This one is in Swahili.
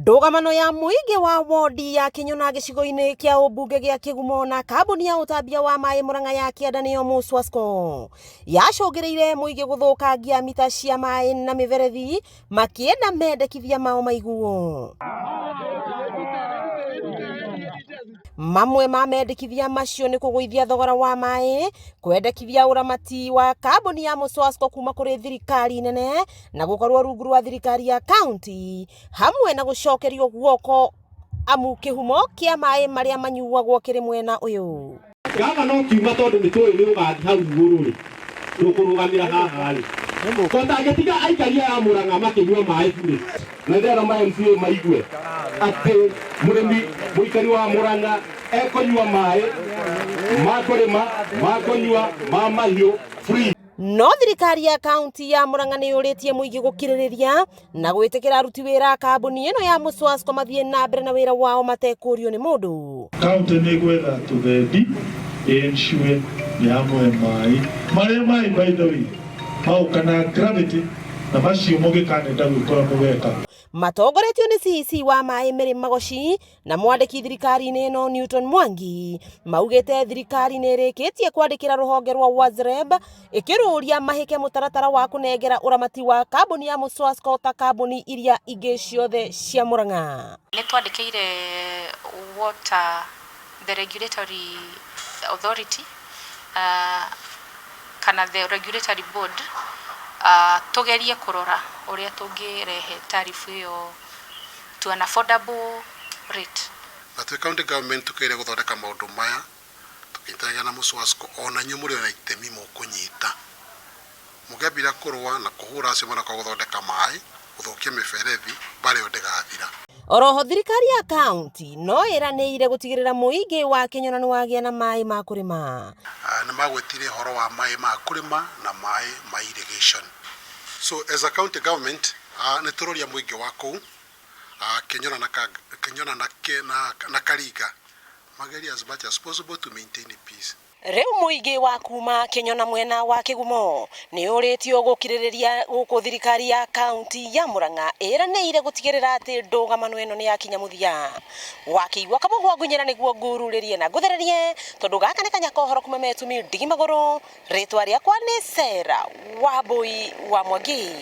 Ndugamano ya muingi wa wodi ya Kinyona gicigo-ini kia ubunge gia Kigumo na kambuni ya utambia wa mai Murang'A ya kianda niyo MUSWASCO yacũngĩrĩire muingi gũthũkangia mita cia mai na miberethi makienda mendekithia mao maiguo. Mamwe ma mendekithia macio ni kũgũithia thogora wa mai, kwendekithia uramati wa kambuni ya MUSWASCO kuma kũrĩ thirikari nene na gũkorwo rungu rwa thirikari ya county, hamwe na gũcokerio guoko amu kihumo kia mai maria manyuagwo kĩrĩ mwena ũyũ. Gaka no kiuma tondũ nĩ tũĩ nĩ ũgathi hau igũrũ rĩ tũkũrũgamĩra haha rĩ tũtangĩtiga aikari a Murang'A makĩnyua mai bure na ndĩrenda ma MCA maigue atĩ mũrĩmi mũikari wa Murang'A ekũnyua mai makũrĩma makũnyua ma mahiũ free. No thirikari ya county ya Murang'A nĩ yũrĩtie muingi gũkirĩrĩria na gwĩtĩkĩra aruti wĩra a kambuni ĩno ya MUSWASCO mathiĩ na mbere na wĩra wao matekũrio nĩ mũndũ. County nĩ gwetha tũthendi ensure nĩ hamwe mai marĩa mai by the way mauka na gravity na macio mũgĩkanenda gwĩkora mũgeka. Matongoretio nĩ CC wa mai Mary Magoshi na mwandĩki thirikari-inĩ ĩno Newton Mwangi maugĩte thirikari nĩ ĩrĩkĩtie kwandĩkĩra rũhonge rwa WASREB ĩkĩrũria mahĩke mũtaratara wa kũnengera ũramati wa kambuni ya MUSWASCO ta kambuni iria ingĩ ciothe cia Murang'A. Nĩ twandĩkĩire water the regulatory authority kana the regulatory board tugerie kurora uria tungirehe tarifu iyo to an affordable rate. Na tu county government tukire guthondeka maundu maya tukitaga na MUSWASCO ona nyu muri na itemi mukunyita mugabira kurwa na kuhura acio mana kwa guthondeka mai guthokia miberethi bari ondegathira. Oroho thirikari ya county no ĩranĩire gũtigĩrĩra muingi wa Kinyona nĩ wagĩa na mai ma kũrĩma. Nĩ magwetire horo wa mai ma kũrĩma na mai ma irrigation. So as a county government nĩ tũroria muingi wa kũu Kinyona na Karinga mageria as much as possible to maintain peace. Rĩu muingi wa kuma Kinyona mwena wa Kigumo nĩ ũrĩtio gũkirĩrĩria gũkũ thirikari ya county ya Murang'A ĩranĩire gũtigĩrĩra atĩ ndũgamano ĩno nĩ yakinya mũthia. Wakĩigua kamũgwa ngunyĩra nĩguo ngururĩrie na ngũthererie tondũ gaka nĩ kanya kohoro kuma metumi ndigi magũrũ. Rĩtwa rĩakwa nĩ Sera Wambui wa Mwangi.